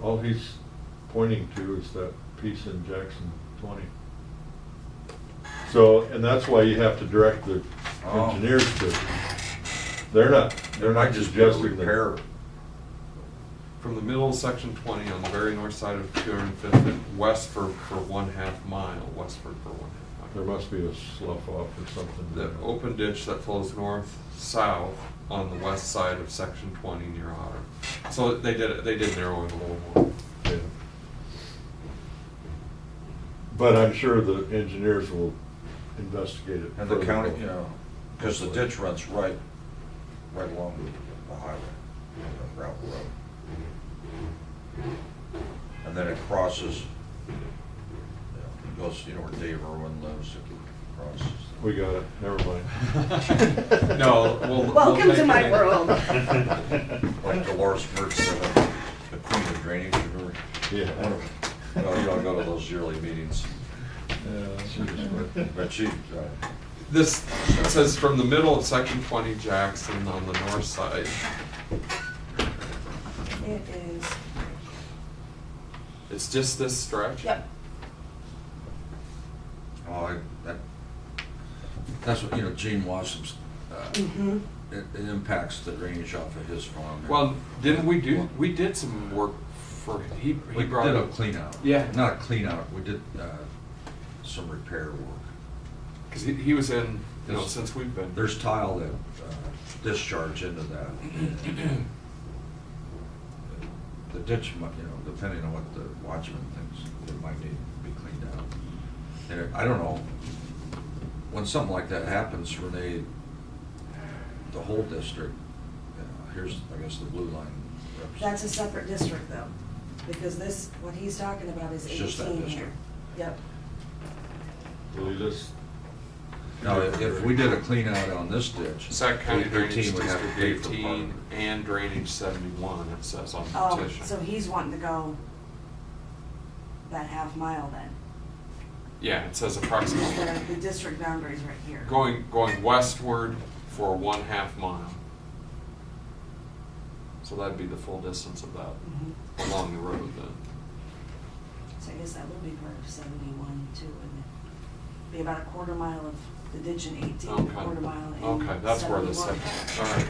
All he's pointing to is that piece in Jackson 20. So, and that's why you have to direct the Oh. engineers to, they're not There might just be a suggesting that. repair. From the middle of section 20 on the very north side of 205th and west for 1/2 mile, westward for 1/2 There mile. must be a slough off or something. The open ditch that flows north-south on the west side of section 20 near Otter. So they did narrow it a little more. Yeah. But I'm sure the engineers will investigate it. And the further. county, you know, because the ditch runs right along the highway, the gravel road. And then it crosses, it goes, you know, where Dave Irwin lives, it crosses. We got it, never mind. No, we'll Welcome make to my it- world. Like Dolores Mertz said, the queen of drainage, remember? Yeah. No, you don't go to those yearly meetings, Yeah, she just went. but she, This, it says from the middle of section 20 Jackson on the north side. It is, It's just this stretch? yep, oh, that's what, you know, Gene Wassum's, mm-hmm. it impacts the drainage off of his farm. Well, didn't we did some work for, he We brought did a up. clean out. Yeah. Not a clean out, we did some repair work. Because he was in, you know, There's- since we've been. There's tile that discharge into that. The ditch, you know, depending on what the watchman thinks, it might need to be cleaned out. And I don't know, when something like that happens, Renee, the whole district, here's, I guess, the blue line. That's a separate district though, because this, what he's talking about is It's just that 18 here. district. Yep, Will you just? Now, if we did a clean out on this ditch, Sac County Drainage 18 would have to pay District for part of 18 it. and Drainage 71, it says on the oh, petition. so he's wanting to go that 1/2 mile then. Yeah, it says approximately, The district boundary's right here. going westward for 1/2 mile. So that'd be the full distance of that Mhm. along the road then. So I guess that would be part of 71 too, wouldn't it? Be about a 1/4 mile of the ditch in 18, Okay. 1/4 mile in Okay, that's where this 71. is. All right.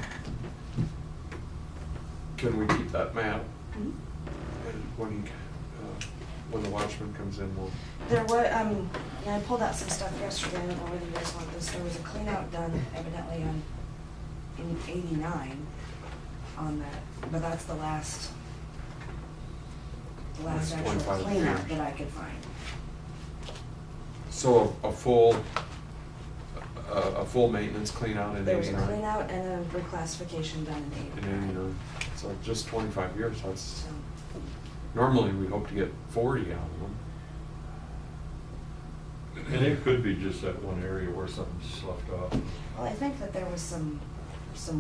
Can we keep that map? Mhm. And when the watchman comes in, we'll. There was, I pulled out some stuff yesterday, I don't know whether you guys want this, there was a clean out done evidently in 89 on that, but that's the last That's actual 25 clean out years. that I could find. So a full maintenance clean out in There was a 89? clean out and a reclassification done in In 89. 89, so just 25 years, that's, So, normally we hope to get 40 out of them. And it could be just that one area where something's sloughed off. well, I think that there was some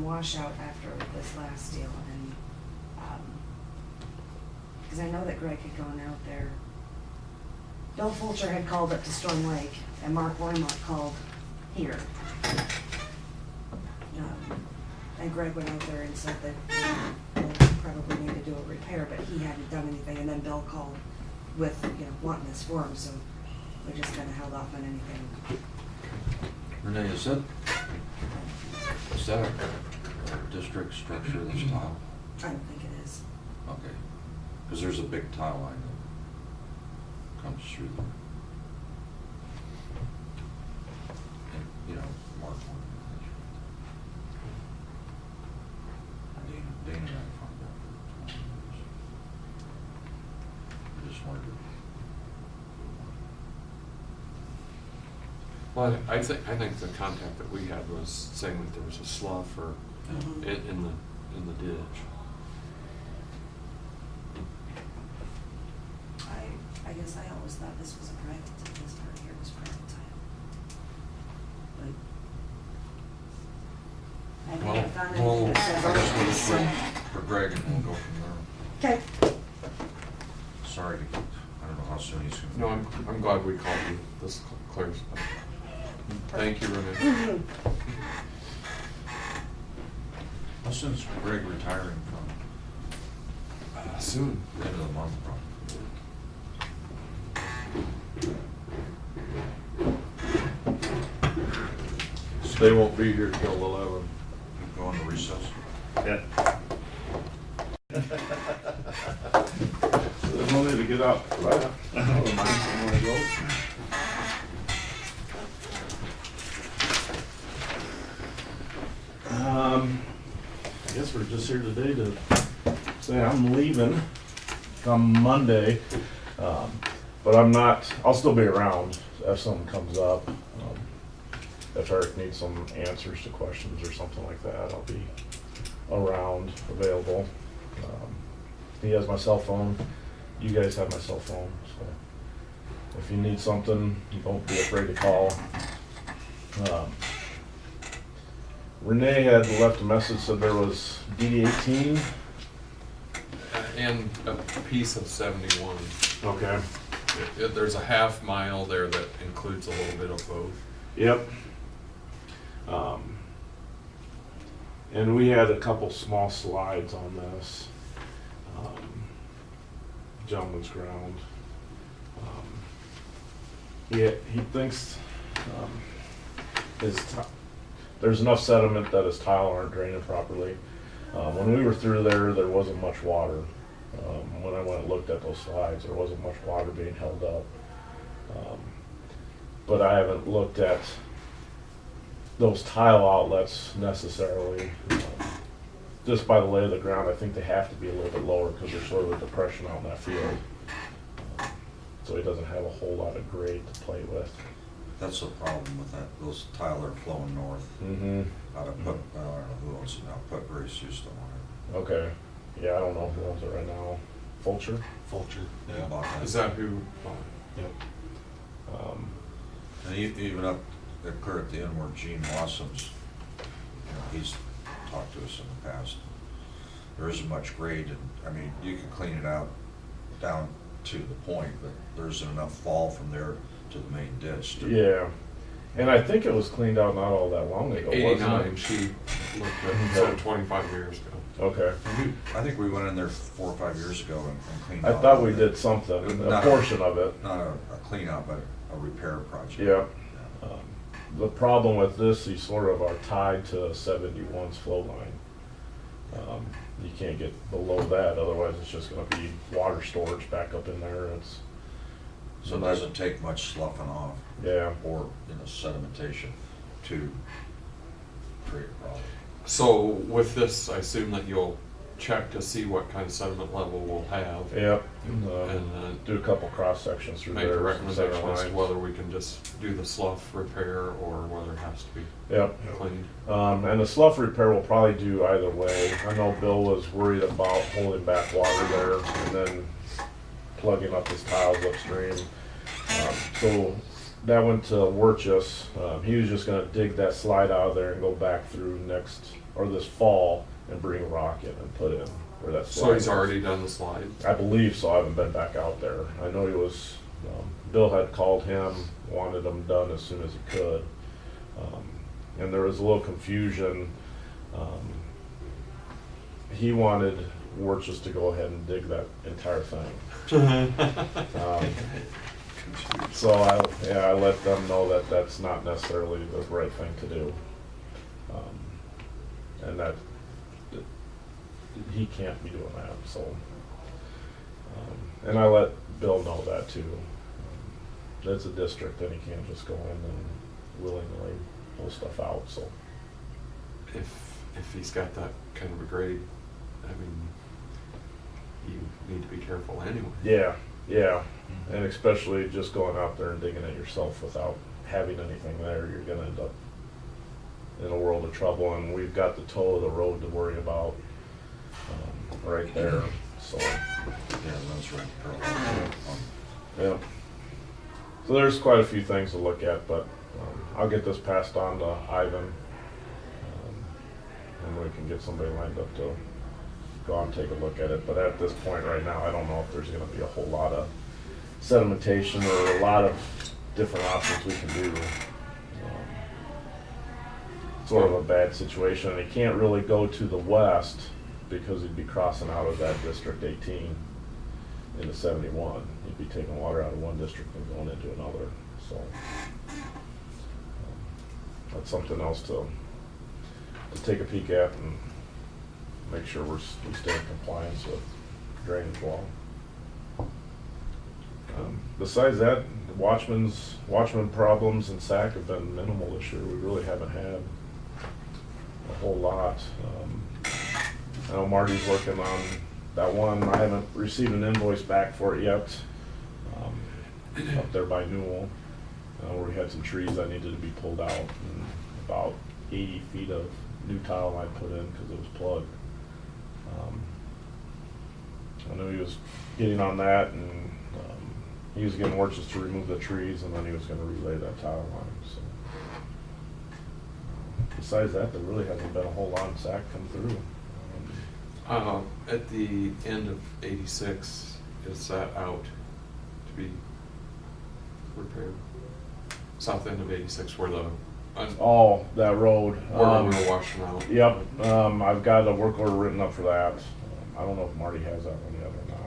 washout after this last deal and, because I know that Greg had gone out there. Bill Fulcher had called up to Storm Lake and Mark Wormont called here. And Greg went out there and said that they'll probably need to do a repair, but he hadn't done anything, and then Bill called with, wanting this for him, so we just kinda held off on anything. Renee, is that a district structure, this tile? I don't think it is. Okay, because there's a big tile line that comes through there. And, you know, Mark, Dana and I found out for 20 years. I just wondered. Well, I think the contact that we had was saying that there was a slough or Mhm. in the ditch. I guess I always thought this was a private, this part here was private tile. But I haven't found Well, anything I that says. guess we'll just wait for Greg and we'll go from there. Okay. Sorry to, I don't know how soon he's gonna. No, I'm glad we called you, this clears it up. Thank you, Renee. Mhm. soon's Greg retiring from? Soon. End of the month, probably. They won't be here till 11. Going to recess? Yeah. There's no need to get up, right? I don't mind, I wanna go. I guess we're just here today to say I'm leaving come Monday. But I'm not, I'll still be around if something comes up. If Eric needs some answers to questions or something like that, I'll be around, available. He has my cell phone. You guys have my cell phone, so if you need something, don't be afraid to call. Renee had left a message, said there was DD 18. And a piece of 71. Okay. There's a half mile there that includes a little bit of both. Yep. And we had a couple small slides on this. Gentleman's ground. He thinks there's enough sediment that his tile aren't draining properly. When we were through there wasn't much water. When I went and looked at those slides, there wasn't much water being held up. But I haven't looked at those tile outlets necessarily. Just by the lay of the ground, I think they have to be a little bit lower because there's sort of a depression out in that field. So he doesn't have a whole lot of grade to play with. That's the problem with that, those tile are flowing north. Mm-hmm. Out of Put, I don't know who owns it now, Put Grace used to own Okay. Yeah, I don't know who owns it right now. Fulcher? Vulture. it. He bought that. Is that who? Yep. And even up, clear at the end where Gene Wassum's, he's talked to us in the past. There isn't much grade, and, I mean, you can clean it out down to the point, but there isn't enough fall from there to the main ditch. Yeah. And I think it was cleaned out not all that long ago, wasn't 89, it? she looked at, so 25 years ago. Okay. I think we went in there 4 or 5 years ago and cleaned I out. thought we did something, a Not portion of it. Not a clean out, but a repair project. Yeah. The problem with this, these sort of are tied to 71's flow line. You can't get below that, otherwise it's just gonna be water storage back up in there. So it doesn't take much sloughing off. Yeah. Or, sedimentation to create a problem. So with this, I assume that you'll check to see what kind of sediment level we'll have. Yep. And Do a couple cross sections through make a there. some recommendation center as to lines. whether we can just do the slough repair or whether it has to be Yep. cleaned. And the slough repair will probably do either way. I know Bill was worried about holding back water there and then plugging up his tiles upstream. So that went to Wirchus. He was just gonna dig that slide out of there and go back through this fall and bring rock in and put in where that slide So he's is. already done the slide. I believe so. I haven't been back out there. I know he was, Bill had called him, wanted them done as soon as he could. And there was a little confusion. He wanted Wirchus to go ahead and dig that entire thing. So I let them know that that's not necessarily the right thing to do. And that he can't be doing that, so. And I let Bill know that too. It's a district and he can't just go in and willingly pull stuff out, so. If he's got that kind of a grade, I mean, you need to be careful anyway. Yeah, and especially just going out there and digging it yourself without having anything there, you're gonna end up in a world of trouble, and we've got the toe of the road to worry about, right there, so. Yeah, that's right. Parallel. Yeah. So there's quite a few things to look at, but I'll get this passed on to Ivan, and we can get somebody lined up to go out and take a look at it. But at this point right now, I don't know if there's gonna be a whole lot of sedimentation or a lot of different options we can do. So sort of a bad situation, and he can't really go to the west because he'd be crossing out of that District 18 into 71. He'd be taking water out of one district and going into another, so that's something else to take a peek at and make sure we stay in compliance with drainage law. Besides that, watchman problems in SAC have been minimal this year. We really haven't had a whole lot. I know Marty's working on that one. I haven't received an invoice back for it yet. Up there by Newell, where we had some trees that needed to be pulled out, and about 80 feet of new tile line put in because it was plugged. I knew he was getting on that, and he was getting work just to remove the trees, and then he was going to relay that tile line. So besides that, there really hasn't been a whole lot of SAC come through. At the end of 86, is that out to be repaired? South end of 86, where the Oh, that road. where we were washing out. Yep, I've got a work order written up for that. I don't know if Marty has that one yet or not.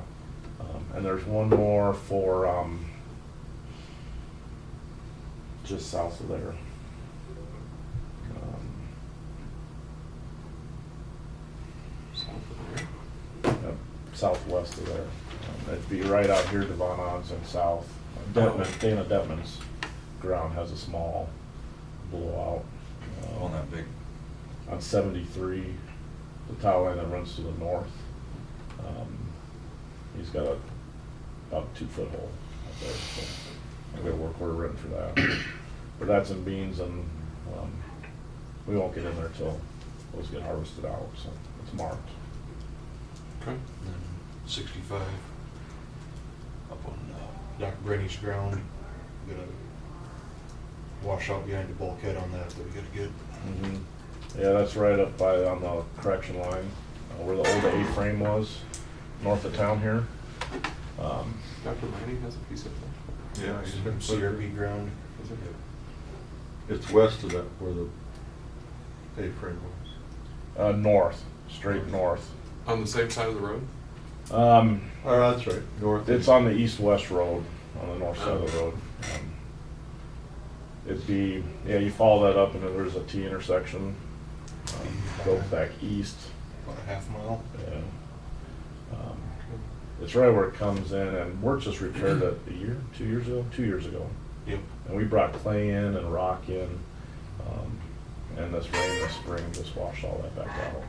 And there's one more for, just south of there. South of there. Yep, southwest of there. It'd be right out here, Devon Odds and south. Dana Detman's ground has a small blowout. On that big, On 73, the tile line that runs to the north. He's got about a 2-foot hole out there, so I've got a work order written for that. But that's in beans, and we won't get in there till those get harvested out, so it's marked. Okay. And then 65 up on Doc Brenny's ground. We got a washout behind the bulkhead on that we gotta get. Mhm. Yeah, that's right up on the correction line, where the old A-frame was, north of town here. Dr. Manning has a piece of that. Yeah, he's been CRP ground. Is it? It's west of that where the A-frame was. North, straight north. On the same side of the road? Oh, that's right, north. It's on the east-west road, on the north side of the road. It'd be, yeah, you follow that up and then there's a T intersection, go back east. About a half mile. Yeah. It's right where it comes in, and Wirt just repaired it 2 years ago? 2 years ago. Yep. And we brought clay in and rock in, and this rain this spring just washed all that back out,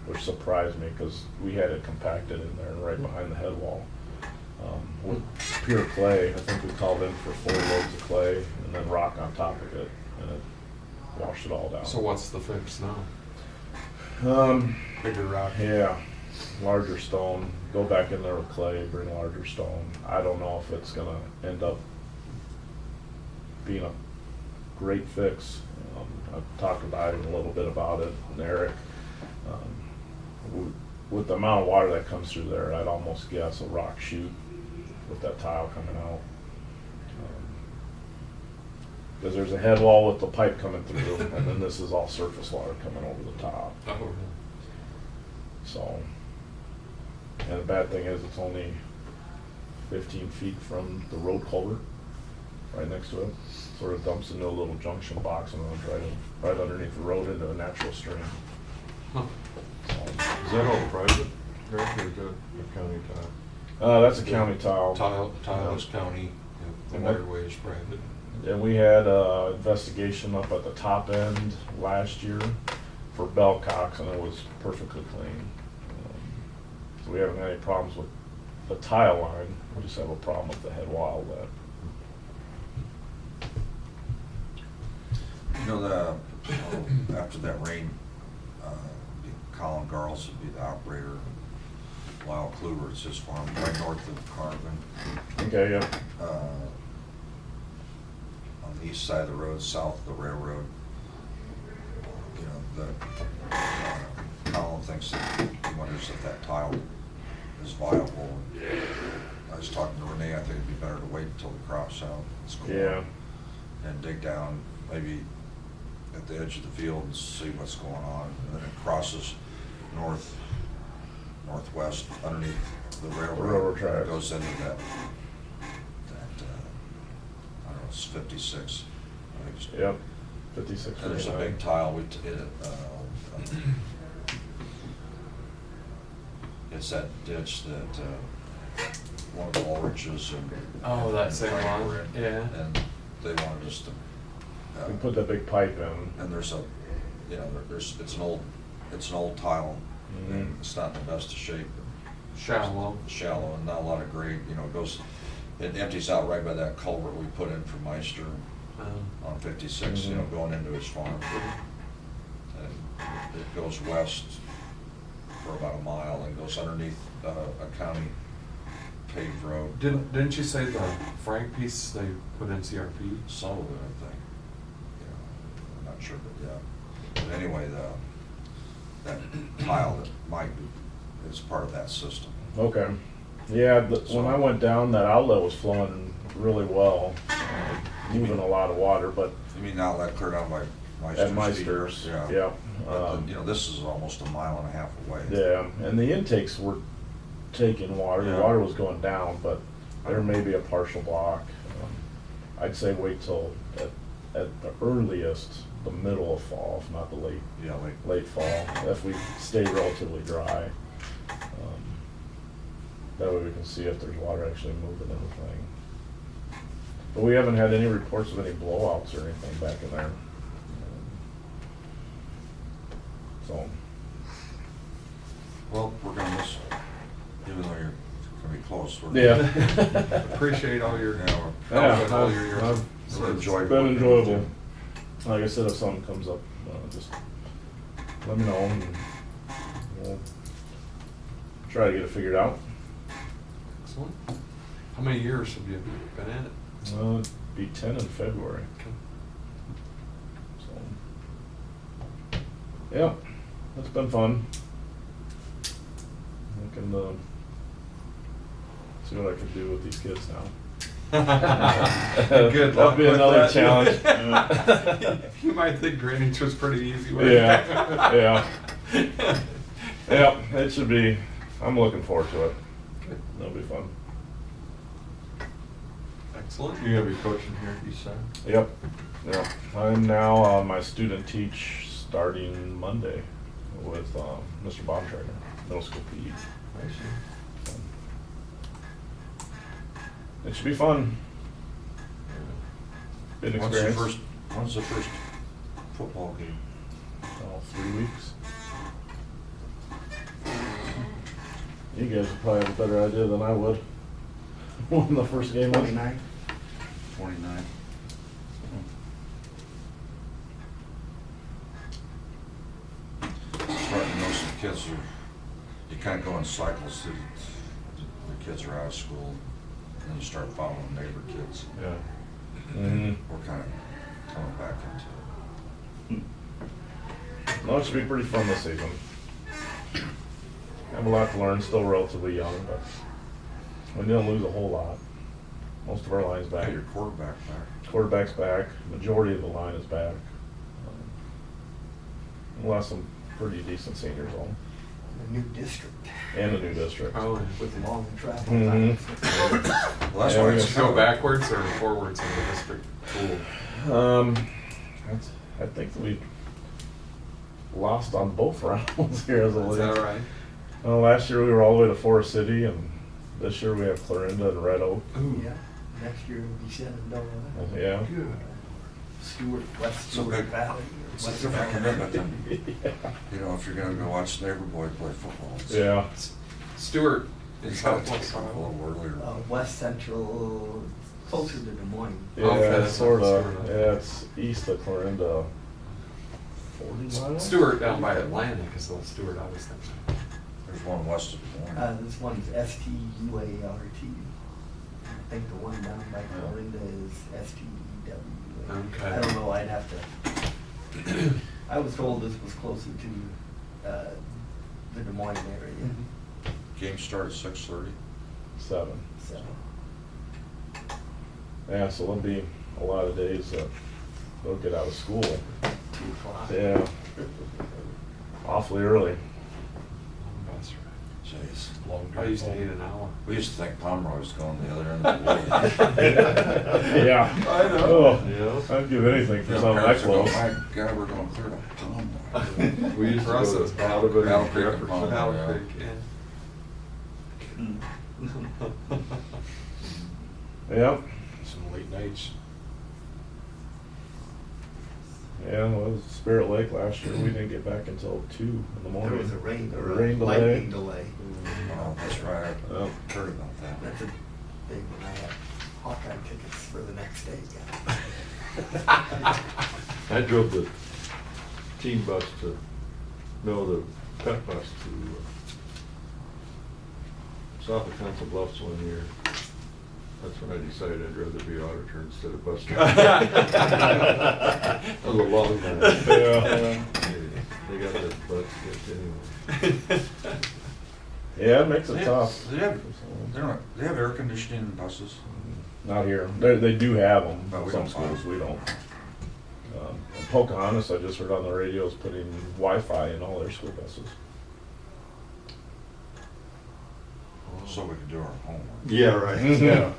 which surprised me because we had it compacted in there right behind the head wall. With pure clay, I think we called in for 4 loads of clay and then rock on top of it, and it washed it all down. So what's the fix now? Bigger rock. Yeah, larger stone, go back in there with clay, bring larger stone. I don't know if it's gonna end up being a great fix. I've talked about it a little bit about it, and Eric. With the amount of water that comes through there, I'd almost guess a rock chute with that tile coming out. Because there's a head wall with the pipe coming through, and then this is all surface water coming over the top. Oh, really? So, and the bad thing is it's only 15 feet from the road culvert, right next to it. Sort of dumps into a little junction box and runs right underneath the road into a natural stream. Huh. So, Is that all private, Greg, or is that a county tile? that's a county tile. Tile is county, the waterway is private. And we had an investigation up at the top end last year for bellcocks, and it was perfectly clean. So we haven't had any problems with the tile line, we just have a problem with the head wall outlet. you know, after that rain, Colin Garles would be the operator. Lyle Kluber, it's his farm, right north of Carvin. Okay, yeah. On the east side of the road, south of the railroad. You know, Colin thinks that, he wonders if that tile is viable. I was talking to Renee, I think it'd be better to wait until the crop's out. It's cool. Yeah. And dig down, maybe at the edge of the field and see what's going on. And then it crosses northwest underneath the railroad. Railroad tracks. It goes into that, I don't know, it's 56. I think it's- Yep, 56. And there's a big tile, it's that ditch that, one of the Ulrichs and. Oh, that same Frank one? were in. Yeah. And they wanted us to. We put that big pipe in. And there's a, you know, it's an old tile, and Mhm. it's not in the best of shape. Shallow. Shallow and not a lot of grade, you know, it empties out right by that culvert we put in for Meister on 56, you know, Mhm. going into his farm. And it goes west for about a mile and goes underneath a county paved road. Didn't you say the Frank piece they put in CRP? Some of it, I think. Yeah, I'm not sure, but yeah. But anyway, that tile that might be, is part of that system. Okay. Yeah, when I went down, that outlet was flowing really well, moving a lot of water, but You mean the outlet clear down by Meister's? at Meister's, Yeah. yeah. But, you know, this is almost a mile and a half away. Yeah, and the intakes were taking water, the Yeah. water was going down, but there may be a partial block. I'd say wait till, at the earliest, the middle of fall, if not the Yeah, like, late fall, if we stay relatively dry. That way we can see if there's water actually moving in the thing. But we haven't had any reports of any blowouts or anything back in there. So, well, we're gonna miss, even though you're gonna be close. We're yeah. Appreciate all your Yeah, help Yeah, and all your years. I've- It's It's enjoyable. been enjoyable. Like I said, if something comes up, just let me know and we'll try to get it figured out. Excellent. How many years have you been at it? It'll be 10 in February. So, yeah, it's been fun. I can see what I can do with these kids now. Good That'll luck be with another that. challenge. You might think drainage was pretty easy. with Yeah, yeah. Yeah, it should be, I'm looking forward to it. Good. It'll be fun. Excellent. You're gonna be coaching here at East Side? Yep, yep. I'm now my student teach starting Monday with Mr. Baumtrager, middle school PE. I see. It should be fun. Good experience. When's the first football game? 3 weeks. You guys would probably have a better idea than I would. When the first game was. 29. 29. Starting to know some kids you kind of go in cycles. The kids are out of school, and then you start following neighbor kids. Yeah. Mm-hmm. We're kind of coming back into it. No, it should be pretty fun this season. I have a lot to learn, still relatively young, but we didn't lose a whole lot. Most of our line's back. Got your quarterback back. Quarterback's back. Majority of the line is back. We lost some pretty decent seniors on. The new district And the new district. Oh, with long travel Mhm. times. Well, that's Yeah, why we it's Just got- go backwards or forwards in the district pool? I think that we lost on both rounds here as a Is league. that right? Well, last year we were all the way to Forest City, and this year we have Clarinda and Red Oak. Yeah, next year it'll be Shenandoah. Yeah. Good. Stewart, West It's a Stewart big- Valley. It's a West different Valley. commitment than, you know, if you're gonna go watch neighbor boy play football. Yeah. Stewart You is gotta take Southwest off a Iowa. little earlier. West Central, closer to Des Moines. Yeah, Okay, that's sort not of. Stewart. Yeah, it's east of Clarinda. 40 miles? Stewart down by Atlantic is the Stewart I was thinking. There's one west of Des Moines. This one's STUART. I think the one down by Florinda is STEWA. Okay. I don't know, I'd have to. I was told this was closer to the Des Moines area, Game start at 6:30. 7. so. Yeah, so there'll be a lot of days that they'll get out of school. 2 o'clock. Yeah. Awfully early. That's Jeez. right. I used to hate an hour. We used to think Pomeroy was going the other end of the world. Yeah. I know. Oh, I'd give anything for You know, something that parents would go, close. my God, we're going clear to Pomeroy. We used to For us, it go was to out of it Battle and Creek and Jefferson. Palmer. Battle yeah. Creek, Yep. Some late nights. Yeah, well, it was Spirit Lake last year. We didn't get back until 2 in the morning. There was a rain, A or rain a delay. lightning delay. Oh, that's right. Yep. I heard about that. That's a big one. I had Hawkeye tickets for the next day, I drove the team bus to, no, the pet bus to south of Council Bluffs one year. That's when I decided I'd rather be auditor instead of bus driver. That was a long time. Yeah. They got their butts kicked anyway. Yeah, it makes it They tough. they have air conditioning in buses. Not here. They do have them. But we Some don't buy schools, them. we don't. In Pocahontas, I just heard on the radio is putting Wi-Fi in all their school buses. So we could do our homework. Yeah, right. Yeah.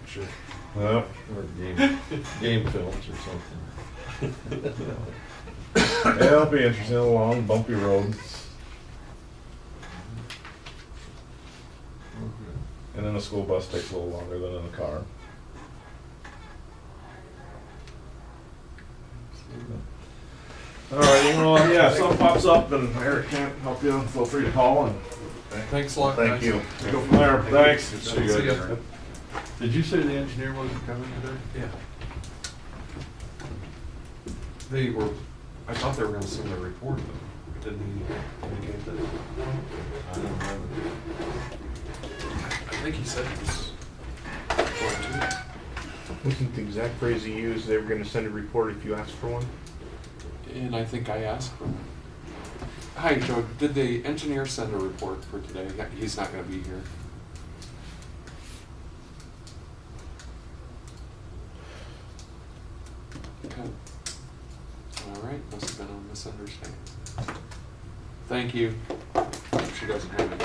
Sure. Yep. Or game films or something. Yeah, it'll be interesting. A long, bumpy road. And then a school bus takes a little longer than in a car. All right, well, yeah, if something pops up and Eric can't help you, feel free to call and Thanks a lot, guys. thank you. Go from there. Thanks. See you See ya. guys. Did you say the engineer wasn't coming today? Yeah. They were, I thought they were gonna send their report, but didn't he indicate that? I don't remember. I think he said he was going to. Wasn't the exact phrase he used, they were gonna send a report if you asked for one? And I think I asked for. Hi, Joe, did the engineer send a report for today? He's not gonna be here. Okay. All right, must have been a misunderstanding. Thank you. She doesn't have it.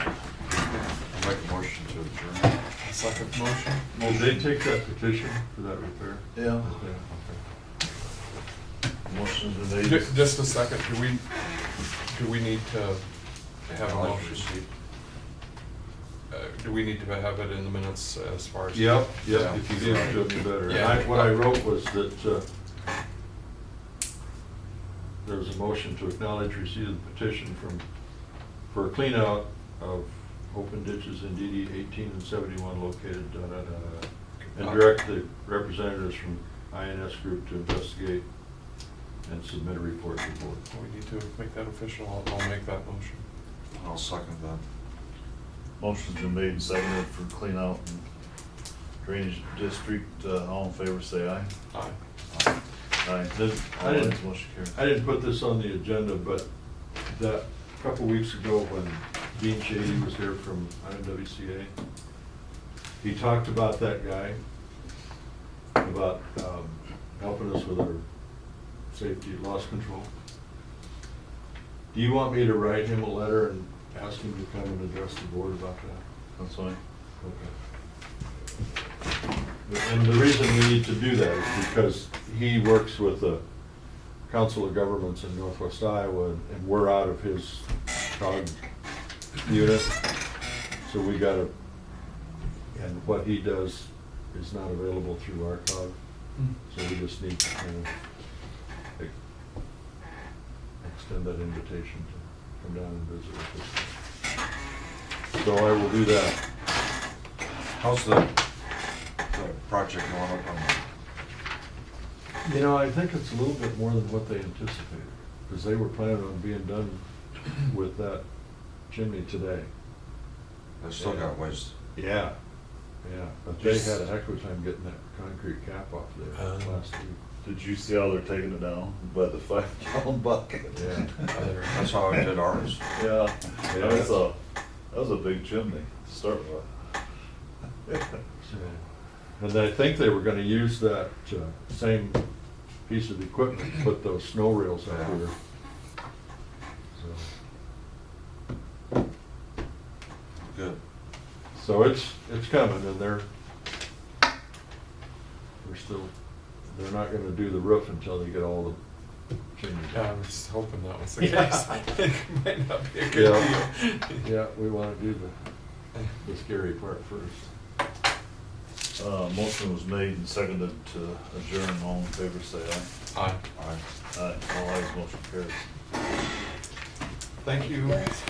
I'll make a motion to adjourn. Second motion? Did they take that petition for that repair? Yeah. Yeah, Motion's been made. Just a second, do we need to have a I'll let you motion? receipt. Do we need to have it in the minutes as far as? Yep, Yeah. yep, if you give it to me better. Yeah. And what I wrote was that, there was a motion to acknowledge receipt of the petition for a clean out of open ditches in DD 18 and 71 located, and direct the representatives from INS Group to investigate and submit a report to the board. We need to make that official, I'll make that motion. I'll second that. Motion's been made and seconded for clean out and drainage district. All in favor, say aye. Aye. Aye. I didn't- Ayes, motion carried. I didn't put this on the agenda, but that, a couple weeks ago when Dean Shady was here from IMWCA, he talked about that guy, about helping us with our safety loss control. Do you want me to write him a letter and ask him to come and address the board about that? That's fine. Okay. And the reason we need to do that is because he works with the Council of Governments in Northwest Iowa, and we're out of his COG unit. So we gotta, and what he does is not available through our COG. So we just need to kind of extend that invitation to come down and visit with us. So I will do that. How's the project going up on You know, I think it's a little bit more than what they anticipated, because they were planning on being done with that chimney today. They still got ways. Yeah. Yeah, but they had a heck of a time getting that concrete cap off there last week. Did you see how they're taking it down by the 5-gallon bucket? Yeah. That's how I did ours. Yeah, Yeah. that was a big chimney to start with. And I think they were gonna use that same piece of equipment to put those snow rails out Yeah. here. Good. So it's coming, and they're not gonna do the roof until they get all the changes. Yeah, I was hoping that was the Yeah. case. It might not be a good Yeah. deal. Yeah, we wanna do the scary part first. Motion was made and seconded to adjourn. All in favor, say aye. Aye. Aye. Aye. All ayes, motion carries. Thank you. Yes.